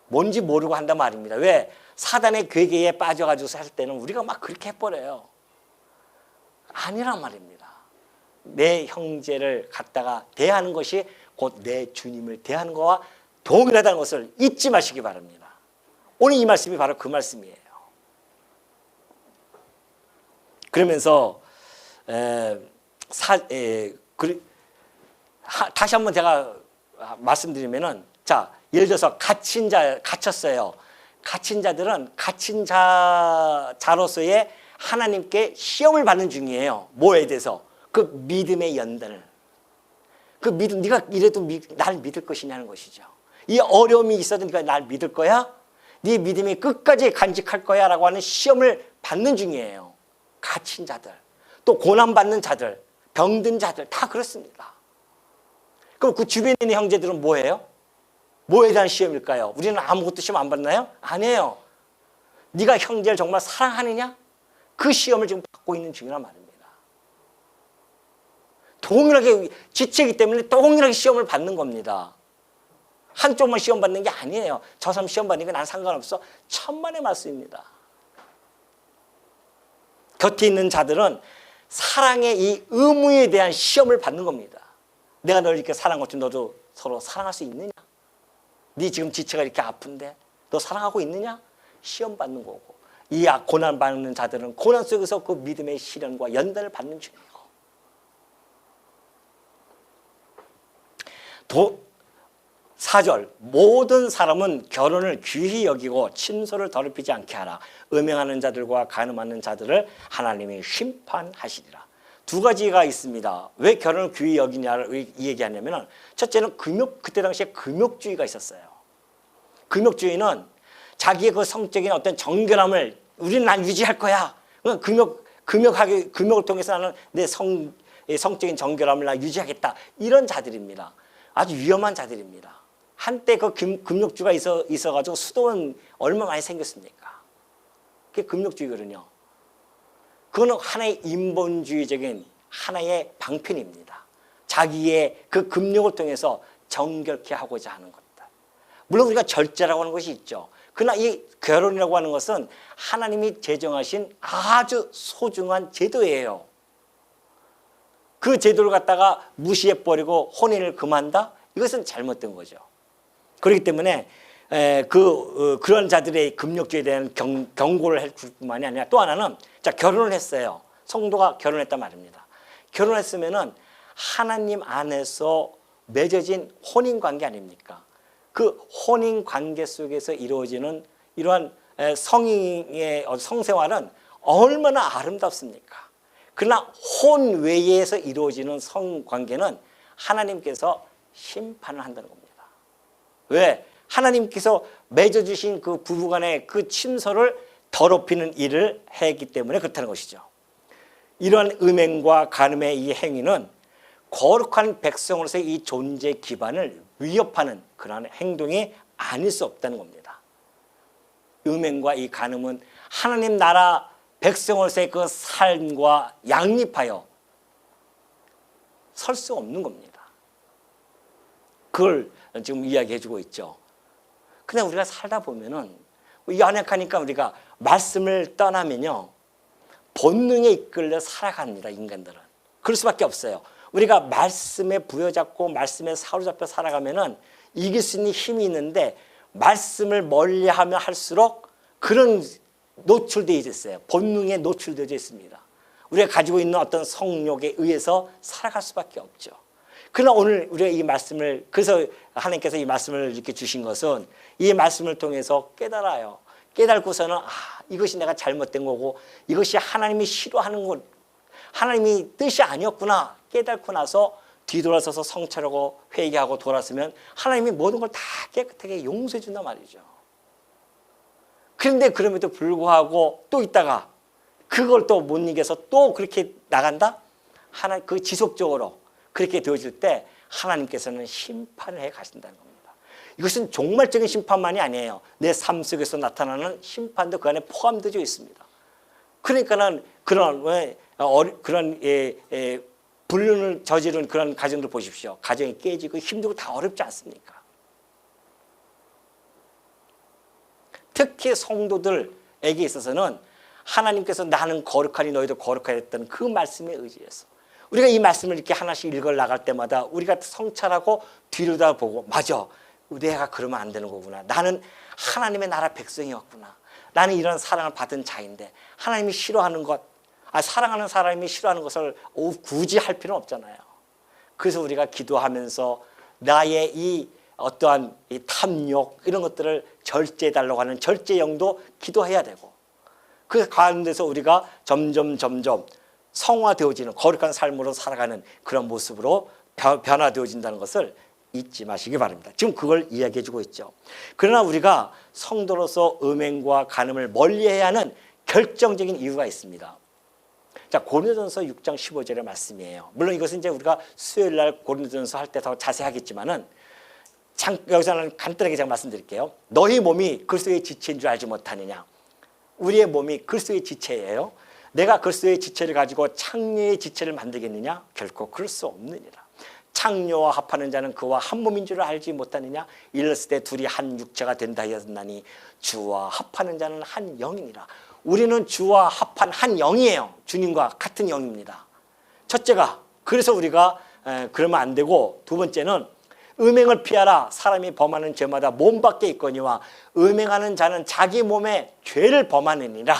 뭔지 모르고 한단 말입니다. 왜? 사단의 괴계에 빠져가지고 살 때는 우리가 막 그렇게 해버려요. 아니란 말입니다. 내 형제를 갖다가 대하는 것이 곧 내 주님을 대하는 것과 동일하다는 것을 잊지 마시기 바랍니다. 오늘 이 말씀이 바로 그 말씀이에요. 그러면서 다시 한번 제가 말씀드리면은, 자, 예를 들어서 갇혔어요. 갇힌 자들은 갇힌 자로서의 하나님께 시험을 받는 중이에요. 뭐에 대해서? 그 믿음의 연단을. 그 믿음, 네가 이래도 날 믿을 것이냐는 것이죠. 이 어려움이 있어도 네가 날 믿을 거야? 네 믿음이 끝까지 간직할 거야? 라고 하는 시험을 받는 중이에요. 갇힌 자들, 또 고난받는 자들, 병든 자들 다 그렇습니다. 그럼 그 주변에 있는 형제들은 뭐예요? 뭐에 대한 시험일까요? 우리는 아무것도 시험 안 받나요? 아니에요. 네가 형제를 정말 사랑하느냐? 그 시험을 지금 받고 있는 중이란 말입니다. 동일하게 지체이기 때문에 동일하게 시험을 받는 겁니다. 한쪽만 시험 받는 게 아니에요. 저 사람 시험 받는 게 난 상관없어. 천만의 말씀입니다. 곁에 있는 자들은 사랑의 이 의무에 대한 시험을 받는 겁니다. 내가 널 이렇게 사랑한 것처럼 너도 서로 사랑할 수 있느냐? 네 지금 지체가 이렇게 아픈데 너 사랑하고 있느냐? 시험 받는 거고, 이 고난 받는 자들은 고난 속에서 그 믿음의 시련과 연단을 받는 중이에요. 4절, 모든 사람은 결혼을 귀히 여기고 친소를 더럽히지 않게 하라. 음행하는 자들과 간음하는 자들을 하나님이 심판하시리라. 두 가지가 있습니다. 왜 결혼을 귀히 여기냐를 얘기하냐면, 첫째는 그때 당시에 금욕주의가 있었어요. 금욕주의는 자기의 그 성적인 어떤 정결함을 우리는 난 유지할 거야. 금욕을 통해서 나는 내 성적인 정결함을 난 유지하겠다. 이런 자들입니다. 아주 위험한 자들입니다. 한때 그 금욕주가 있어가지고 수도원 얼마나 많이 생겼습니까? 그게 금욕주의거든요. 그거는 하나의 인본주의적인 하나의 방편입니다. 자기의 그 금욕을 통해서 정결케 하고자 하는 것들. 물론 우리가 절제라고 하는 것이 있죠. 그러나 이 결혼이라고 하는 것은 하나님이 제정하신 아주 소중한 제도예요. 그 제도를 갖다가 무시해버리고 혼인을 금한다? 이것은 잘못된 거죠. 그렇기 때문에 그런 자들의 금욕주의에 대한 경고를 할 뿐만이 아니라, 또 하나는, 자, 결혼을 했어요. 성도가 결혼했단 말입니다. 결혼했으면은 하나님 안에서 맺어진 혼인관계 아닙니까? 그 혼인관계 속에서 이루어지는 이러한 성의 성생활은 얼마나 아름답습니까? 그러나 혼 외에서 이루어지는 성관계는 하나님께서 심판을 한다는 겁니다. 왜? 하나님께서 맺어주신 그 부부간의 그 친서를 더럽히는 일을 했기 때문에 그렇다는 것이죠. 이러한 음행과 간음의 이 행위는 거룩한 백성으로서의 이 존재 기반을 위협하는 그러한 행동이 아닐 수 없다는 겁니다. 음행과 이 간음은 하나님 나라 백성으로서의 그 삶과 양립하여 설 수 없는 겁니다. 그걸 지금 이야기해주고 있죠. 그냥 우리가 살다 보면은 연약하니까 우리가 말씀을 떠나면요 본능에 이끌려 살아갑니다. 인간들은 그럴 수밖에 없어요. 우리가 말씀에 부여잡고 말씀에 사로잡혀 살아가면은 이길 수 있는 힘이 있는데 말씀을 멀리하면 할수록 그런 노출되어 있어요. 본능에 노출되어 있습니다. 우리가 가지고 있는 어떤 성욕에 의해서 살아갈 수밖에 없죠. 그러나 오늘 우리가 이 말씀을 그래서 하나님께서 이 말씀을 이렇게 주신 것은 이 말씀을 통해서 깨달아요. 깨달고서는 이것이 내가 잘못된 거고 이것이 하나님이 싫어하는 것 하나님이 뜻이 아니었구나 깨닫고 나서 뒤돌아서서 성찰하고 회개하고 돌아서면 하나님이 모든 걸 다 깨끗하게 용서해 준단 말이죠. 그런데 그럼에도 불구하고 또 있다가 그걸 또 못 이겨서 또 그렇게 나간다? 그 지속적으로 그렇게 되어질 때 하나님께서는 심판을 해 가신다는 겁니다. 이것은 종말적인 심판만이 아니에요. 내 삶 속에서 나타나는 심판도 그 안에 포함되어 있습니다. 그러니까는 그런 불륜을 저지른 그런 가정들 보십시오. 가정이 깨지고 힘들고 다 어렵지 않습니까? 특히 성도들에게 있어서는 하나님께서 나는 거룩하니 너희도 거룩하라 했던 그 말씀에 의지해서 우리가 이 말씀을 이렇게 하나씩 읽어 나갈 때마다 우리가 성찰하고 뒤로다보고 맞아 내가 그러면 안 되는 거구나. 나는 하나님의 나라 백성이었구나. 나는 이런 사랑을 받은 자인데 하나님이 싫어하는 것 사랑하는 사람이 싫어하는 것을 굳이 할 필요는 없잖아요. 그래서 우리가 기도하면서 나의 이 어떠한 이 탐욕 이런 것들을 절제해달라고 하는 절제영도 기도해야 되고 그 가운데서 우리가 점점 성화되어지는 거룩한 삶으로 살아가는 그런 모습으로 변화되어진다는 것을 잊지 마시기 바랍니다. 지금 그걸 이야기해 주고 있죠. 그러나 우리가 성도로서 음행과 간음을 멀리해야 하는 결정적인 이유가 있습니다. 자, 고린도전서 6장 15절의 말씀이에요. 물론 이것은 이제 우리가 수요일 날 고린도전서 할 때 더 자세하겠지만은 여기서는 간단하게 제가 말씀드릴게요. 너희 몸이 그리스도의 지체인 줄 알지 못하느냐. 우리의 몸이 그리스도의 지체예요. 내가 그리스도의 지체를 가지고 창녀의 지체를 만들겠느냐? 결코 그럴 수 없느니라. 창녀와 합하는 자는 그와 한 몸인 줄 알지 못하느냐? 이랬을 때 둘이 한 육체가 된다 하였나니 주와 합하는 자는 한 영이니라. 우리는 주와 합한 한 영이에요. 주님과 같은 영입니다. 첫째가 그래서 우리가 그러면 안 되고 두 번째는 음행을 피하라. 사람이 범하는 죄마다 몸 밖에 있거니와 음행하는 자는 자기 몸에 죄를 범하느니라.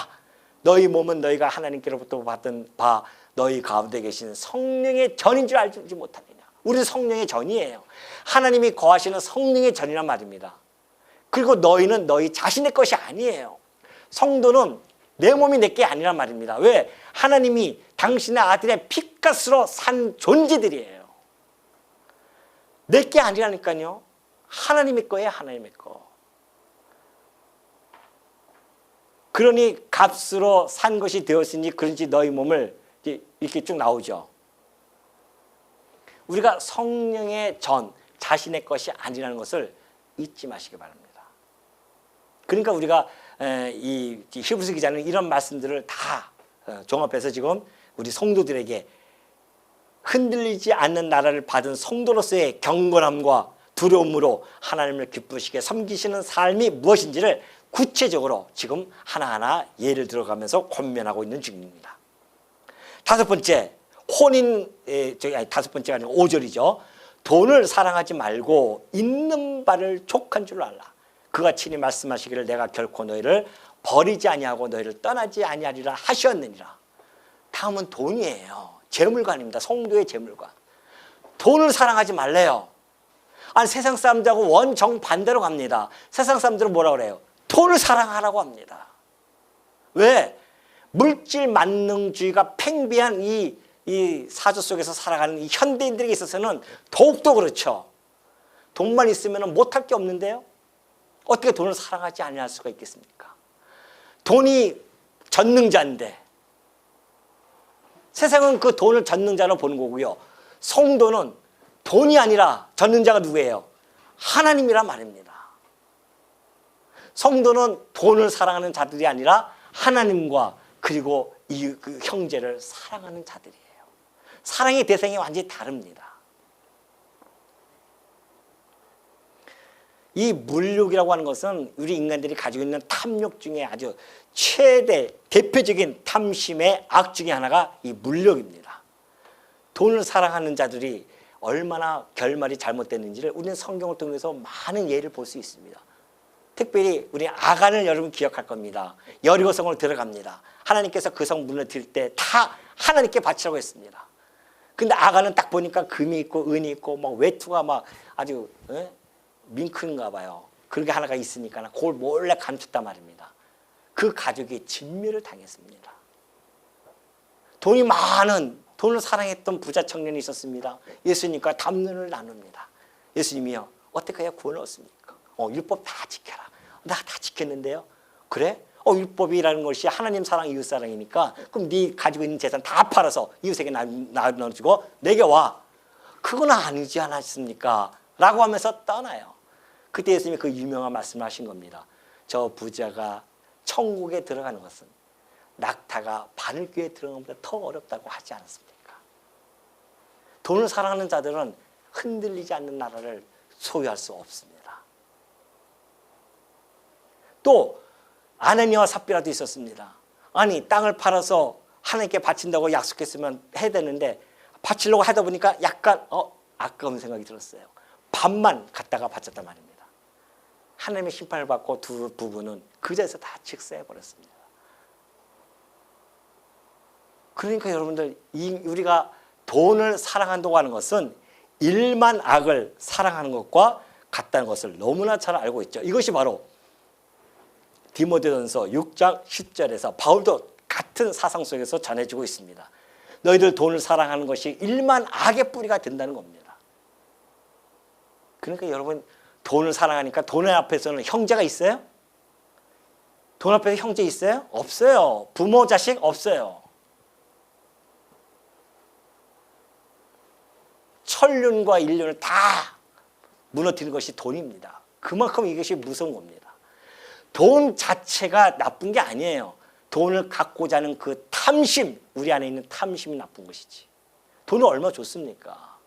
너희 몸은 너희가 하나님께로부터 받은 바 너희 가운데 계신 성령의 전인 줄 알지 못하느냐. 우리는 성령의 전이에요. 하나님이 거하시는 성령의 전이란 말입니다. 그리고 너희는 너희 자신의 것이 아니에요. 성도는 내 몸이 내 게 아니란 말입니다. 왜? 하나님이 당신의 아들의 피값으로 산 존재들이에요. 내 게 아니라니까요. 하나님의 거예요. 하나님의 거. 그러니 값으로 산 것이 되었으니 그런지 너희 몸을 이렇게 쭉 나오죠. 우리가 성령의 전, 자신의 것이 아니라는 것을 잊지 마시기 바랍니다. 그러니까 우리가 이 히브리서 기자는 이런 말씀들을 다 종합해서 지금 우리 성도들에게 흔들리지 않는 나라를 받은 성도로서의 경건함과 두려움으로 하나님을 기쁘시게 섬기시는 삶이 무엇인지를 구체적으로 지금 하나하나 예를 들어가면서 권면하고 있는 중입니다. 다섯 번째, 다섯 번째가 아니고 5절이죠. 돈을 사랑하지 말고 있는 바를 족한 줄 알라. 그가 친히 말씀하시기를 내가 결코 너희를 버리지 아니하고 너희를 떠나지 아니하리라 하셨느니라. 다음은 돈이에요. 재물관입니다. 성도의 재물관. 돈을 사랑하지 말래요. 아니 세상 사람들하고 원정반대로 갑니다. 세상 사람들은 뭐라 그래요? 돈을 사랑하라고 합니다. 왜? 물질 만능주의가 팽배한 이 사조 속에서 살아가는 이 현대인들에게 있어서는 더욱더 그렇죠. 돈만 있으면 못할 게 없는데요. 어떻게 돈을 사랑하지 아니할 수가 있겠습니까? 돈이 전능자인데 세상은 그 돈을 전능자로 보는 거고요. 성도는 돈이 아니라 전능자가 누구예요? 하나님이란 말입니다. 성도는 돈을 사랑하는 자들이 아니라 하나님과 그리고 그 형제를 사랑하는 자들이에요. 사랑의 대상이 완전히 다릅니다. 이 물욕이라고 하는 것은 우리 인간들이 가지고 있는 탐욕 중에 아주 최대 대표적인 탐심의 악 중에 하나가 이 물욕입니다. 돈을 사랑하는 자들이 얼마나 결말이 잘못됐는지를 우리는 성경을 통해서 많은 예를 볼 수 있습니다. 특별히 우리 아간을 여러분 기억할 겁니다. 여리고성을 들어갑니다. 하나님께서 그 성 무너뜨릴 때 다 하나님께 바치라고 했습니다. 근데 아간은 딱 보니까 금이 있고 은이 있고 막 외투가 막 아주 밍크인가 봐요. 그런 게 하나가 있으니까 그걸 몰래 감췄단 말입니다. 그 가족이 진멸을 당했습니다. 돈이 많은 돈을 사랑했던 부자 청년이 있었습니다. 예수님과 담론을 나눕니다. 예수님이요, 어떻게 해야 구원을 얻습니까? 율법 다 지켜라. 나 다 지켰는데요. 그래? 율법이라는 것이 하나님 사랑, 이웃 사랑이니까 그럼 네 가지고 있는 재산 다 팔아서 이웃에게 나눠주고 내게 와. 그건 아니지 않았습니까? 라고 하면서 떠나요. 그때 예수님이 그 유명한 말씀을 하신 겁니다. 저 부자가 천국에 들어가는 것은 낙타가 바늘귀에 들어가는 것보다 더 어렵다고 하지 않았습니까? 돈을 사랑하는 자들은 흔들리지 않는 나라를 소유할 수 없습니다. 또 아나니아와 삽비라도 있었습니다. 아니 땅을 팔아서 하나님께 바친다고 약속했으면 해야 되는데 바치려고 하다 보니까 약간 아까운 생각이 들었어요. 반만 갖다가 바쳤단 말입니다. 하나님의 심판을 받고 두 부부는 그 자리에서 다 직사해버렸습니다. 그러니까 여러분들 우리가 돈을 사랑한다고 하는 것은 일만 악을 사랑하는 것과 같다는 것을 너무나 잘 알고 있죠. 이것이 바로 디모데전서 6장 10절에서 바울도 같은 사상 속에서 전해지고 있습니다. 너희들 돈을 사랑하는 것이 일만 악의 뿌리가 된다는 겁니다. 그러니까 여러분 돈을 사랑하니까 돈 앞에서는 형제가 있어요? 돈 앞에서 형제 있어요? 없어요. 부모 자식 없어요. 천륜과 인륜을 다 무너뜨리는 것이 돈입니다. 그만큼 이것이 무서운 겁니다. 돈 자체가 나쁜 게 아니에요. 돈을 갖고자 하는 그 탐심, 우리 안에 있는 탐심이 나쁜 것이지. 돈을 얼마 줬습니까?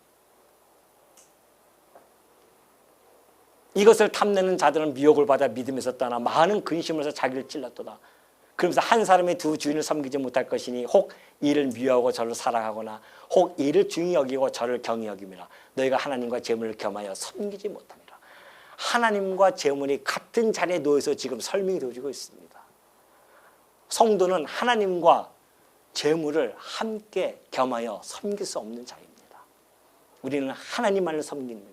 이것을 탐내는 자들은 미혹을 받아 믿음에서 떠나 많은 근심을 해서 자기를 찔렀도다. 그러면서 한 사람의 두 주인을 섬기지 못할 것이니 혹 이를 미워하고 저를 사랑하거나 혹 이를 중히 여기고 저를 경히 여김이라. 너희가 하나님과 재물을 겸하여 섬기지 못합니다. 하나님과 재물이 같은 자리에 놓여서 지금 설명이 되어지고 있습니다. 성도는 하나님과 재물을 함께 겸하여 섬길 수 없는 자입니다. 우리는 하나님만을 섬깁니다.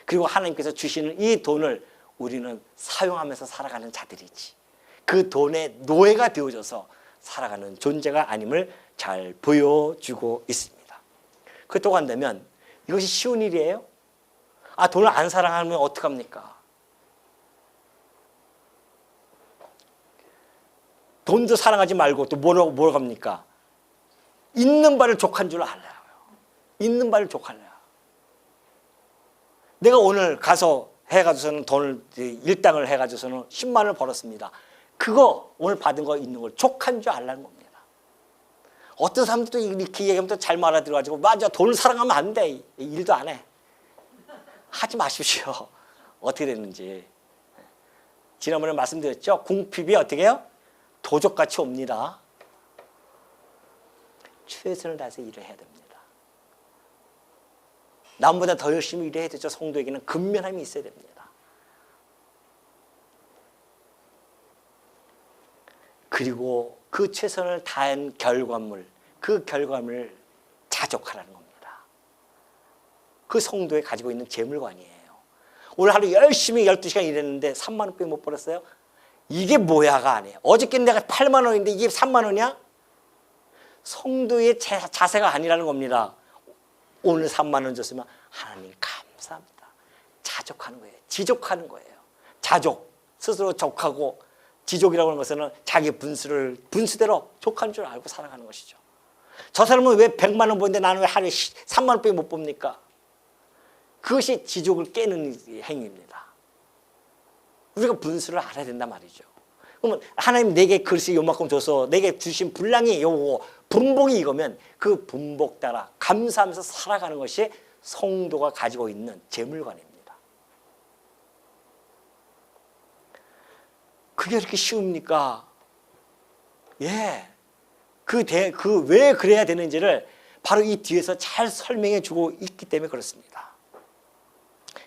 그리고 하나님께서 주시는 이 돈을 우리는 사용하면서 살아가는 자들이지, 그 돈의 노예가 되어져서 살아가는 존재가 아님을 잘 보여주고 있습니다. 그렇다고 한다면 이것이 쉬운 일이에요? 돈을 안 사랑하면 어떡합니까? 돈도 사랑하지 말고 또 뭐라고 합니까? 있는 바를 족한 줄 알아요. 있는 바를 족하려. 내가 오늘 가서 해가지고서는 돈을 일당을 해가지고서는 10만 원을 벌었습니다. 그거 오늘 받은 거 있는 걸 족한 줄 알라는 겁니다. 어떤 사람들도 이렇게 얘기하면 또 잘 알아들어가지고 맞아, 돈을 사랑하면 안 돼, 일도 안 해. 하지 마십시오. 어떻게 됐는지 지난번에 말씀드렸죠. 궁핍이 어떻게 해요? 도적같이 옵니다. 최선을 다해서 일을 해야 됩니다. 남보다 더 열심히 일해야 되죠. 성도에게는 근면함이 있어야 됩니다. 그리고 그 최선을 다한 결과물, 그 결과물을 자족하라는 겁니다. 그 성도에 가지고 있는 재물관이에요. 오늘 하루 열심히 12시간 일했는데 3만 원밖에 못 벌었어요? 이게 뭐야가 아니에요. 어저께 내가 8만 원인데 이게 3만 원이야? 성도의 자세가 아니라는 겁니다. 오늘 3만 원 줬으면 하나님 감사합니다. 자족하는 거예요. 지족하는 거예요. 자족, 스스로 족하고 지족이라고 하는 것은 자기 분수대로 족한 줄 알고 살아가는 것이죠. 저 사람은 왜 100만 원 버는데 나는 왜 하루에 3만 원밖에 못 봅니까? 그것이 지족을 깨는 행위입니다. 우리가 분수를 알아야 된단 말이죠. 그러면 하나님 내게 글씨 요만큼 줘서 내게 주신 분량이 요거 분복이 이거면 그 분복 따라 감사하면서 살아가는 것이 성도가 가지고 있는 재물관입니다. 그게 그렇게 쉬웁니까? 예. 왜 그래야 되는지를 바로 이 뒤에서 잘 설명해 주고 있기 때문에 그렇습니다.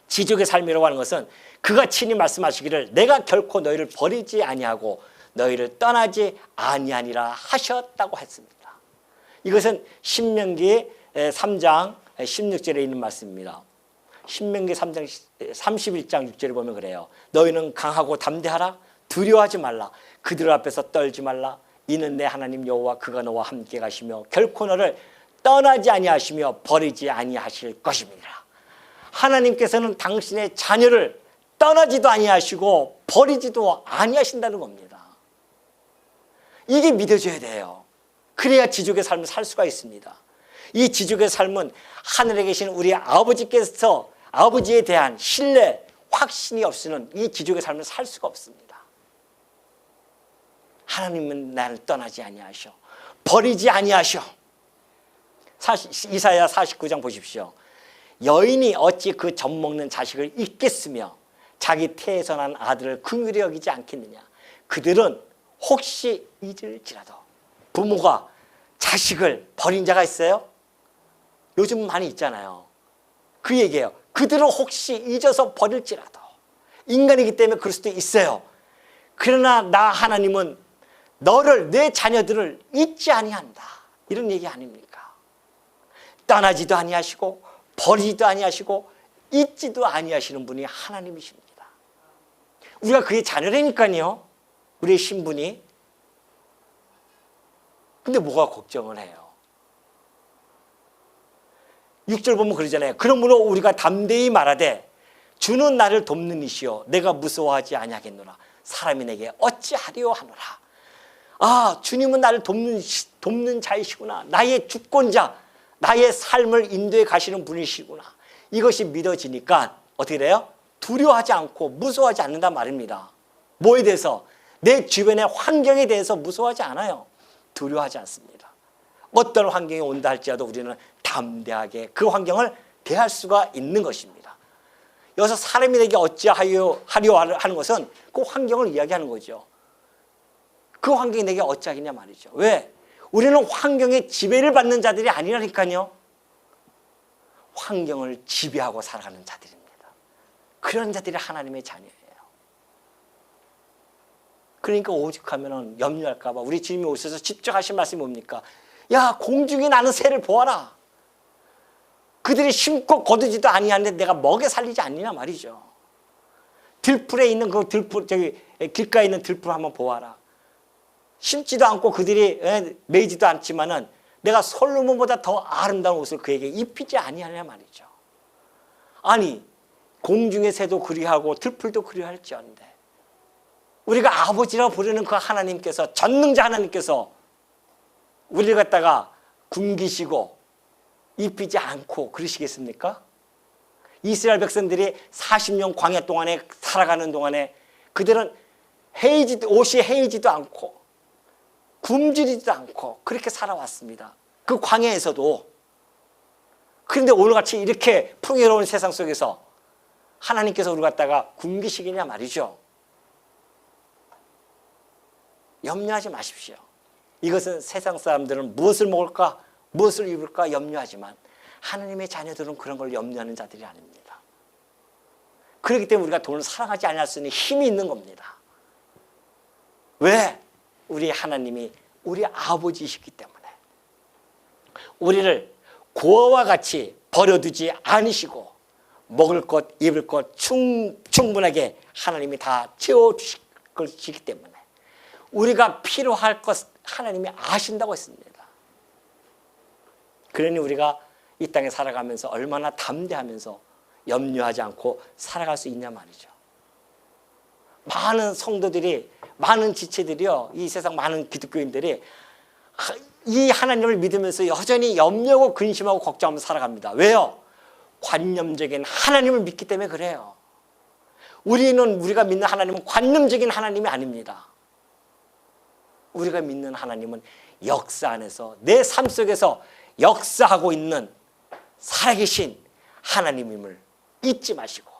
지족의 삶이라고 하는 것은 그가 친히 말씀하시기를 내가 결코 너희를 버리지 아니하고 너희를 떠나지 아니하니라 하셨다고 했습니다. 이것은 신명기 3장 16절에 있는 말씀입니다. 신명기 3장 31장 6절에 보면 그래요. 너희는 강하고 담대하라. 두려워하지 말라. 그들 앞에서 떨지 말라. 이는 내 하나님 여호와 그가 너와 함께 가시며 결코 너를 떠나지 아니하시며 버리지 아니하실 것입니다. 하나님께서는 당신의 자녀를 떠나지도 아니하시고 버리지도 아니하신다는 겁니다. 이게 믿어져야 돼요. 그래야 지족의 삶을 살 수가 있습니다. 이 지족의 삶은 하늘에 계신 우리 아버지께서 아버지에 대한 신뢰, 확신이 없이는 이 지족의 삶을 살 수가 없습니다. 하나님은 나를 떠나지 아니하셔. 버리지 아니하셔. 이사야 49장 보십시오. 여인이 어찌 그 젖먹는 자식을 잊겠으며 자기 태에서 난 아들을 긍휼히 여기지 않겠느냐. 그들은 혹시 잊을지라도. 부모가 자식을 버린 자가 있어요? 요즘 많이 있잖아요. 그 얘기예요. 그들은 혹시 잊어서 버릴지라도. 인간이기 때문에 그럴 수도 있어요. 그러나 나 하나님은 너를 내 자녀들을 잊지 아니한다. 이런 얘기 아닙니까? 떠나지도 아니하시고 버리지도 아니하시고 잊지도 아니하시는 분이 하나님이십니다. 우리가 그의 자녀라니까요. 우리의 신분이. 근데 뭐가 걱정을 해요? 6절 보면 그러잖아요. 그러므로 우리가 담대히 말하되 주는 나를 돕는 이시여 내가 무서워하지 아니하겠노라. 사람이 내게 어찌하리요 하노라. 아, 주님은 나를 돕는 자이시구나. 나의 주권자, 나의 삶을 인도해 가시는 분이시구나. 이것이 믿어지니까 어떻게 돼요? 두려워하지 않고 무서워하지 않는단 말입니다. 뭐에 대해서? 내 주변의 환경에 대해서 무서워하지 않아요. 두려워하지 않습니다. 어떤 환경이 온다 할지라도 우리는 담대하게 그 환경을 대할 수가 있는 것입니다. 여기서 사람이 내게 어찌하리요 하는 것은 그 환경을 이야기하는 거죠. 그 환경이 내게 어찌하겠냐 말이죠. 왜? 우리는 환경에 지배를 받는 자들이 아니라니까요. 환경을 지배하고 살아가는 자들입니다. 그런 자들이 하나님의 자녀예요. 그러니까 오죽하면 염려할까 봐 우리 주님이 오셔서 직접 하신 말씀이 뭡니까? 야, 공중에 나는 새를 보아라. 그들이 심고 거두지도 아니하는데 내가 먹여 살리지 않느냐 말이죠. 들풀에 있는 그 들풀, 길가에 있는 들풀 한번 보아라. 심지도 않고 그들이 매이지도 않지만은 내가 솔로몬보다 더 아름다운 옷을 그에게 입히지 아니하냐 말이죠. 아니, 공중의 새도 그리하고 들풀도 그리할지언데 우리가 아버지라고 부르는 그 하나님께서, 전능자 하나님께서 우리를 갖다가 굶기시고 입히지 않고 그러시겠습니까? 이스라엘 백성들이 40년 광야 동안에 살아가는 동안에 그들은 옷이 헤이지도 않고 굶주리지도 않고 그렇게 살아왔습니다. 그 광야에서도. 그런데 오늘같이 이렇게 풍요로운 세상 속에서 하나님께서 우리를 갖다가 굶기시겠냐 말이죠. 염려하지 마십시오. 이것은 세상 사람들은 무엇을 먹을까, 무엇을 입을까 염려하지만 하나님의 자녀들은 그런 걸 염려하는 자들이 아닙니다. 그렇기 때문에 우리가 돈을 사랑하지 않을 수 있는 힘이 있는 겁니다. 왜? 우리 하나님이 우리 아버지이시기 때문에 우리를 고아와 같이 버려두지 않으시고 먹을 것, 입을 것 충분하게 하나님이 다 채워주실 것이기 때문에 우리가 필요할 것 하나님이 아신다고 했습니다. 그러니 우리가 이 땅에 살아가면서 얼마나 담대하면서 염려하지 않고 살아갈 수 있냐 말이죠. 많은 성도들이, 많은 지체들이요, 이 세상 많은 기독교인들이 이 하나님을 믿으면서 여전히 염려하고 근심하고 걱정하면서 살아갑니다. 왜요? 관념적인 하나님을 믿기 때문에 그래요. 우리가 믿는 하나님은 관념적인 하나님이 아닙니다. 우리가 믿는 하나님은 역사 안에서, 내 삶 속에서 역사하고 있는 살아계신 하나님임을 잊지 마시고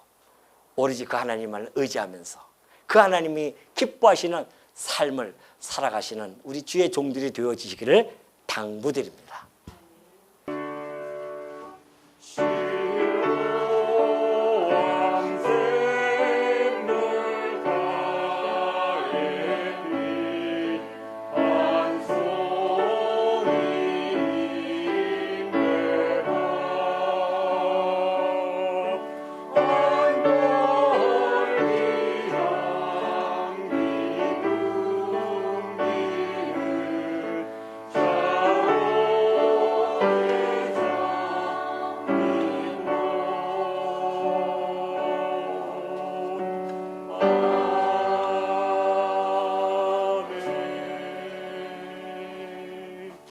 오로지 그 하나님을 의지하면서 그 하나님이 기뻐하시는 삶을 살아가시는 우리 주의 종들이 되어지시기를 당부드립니다.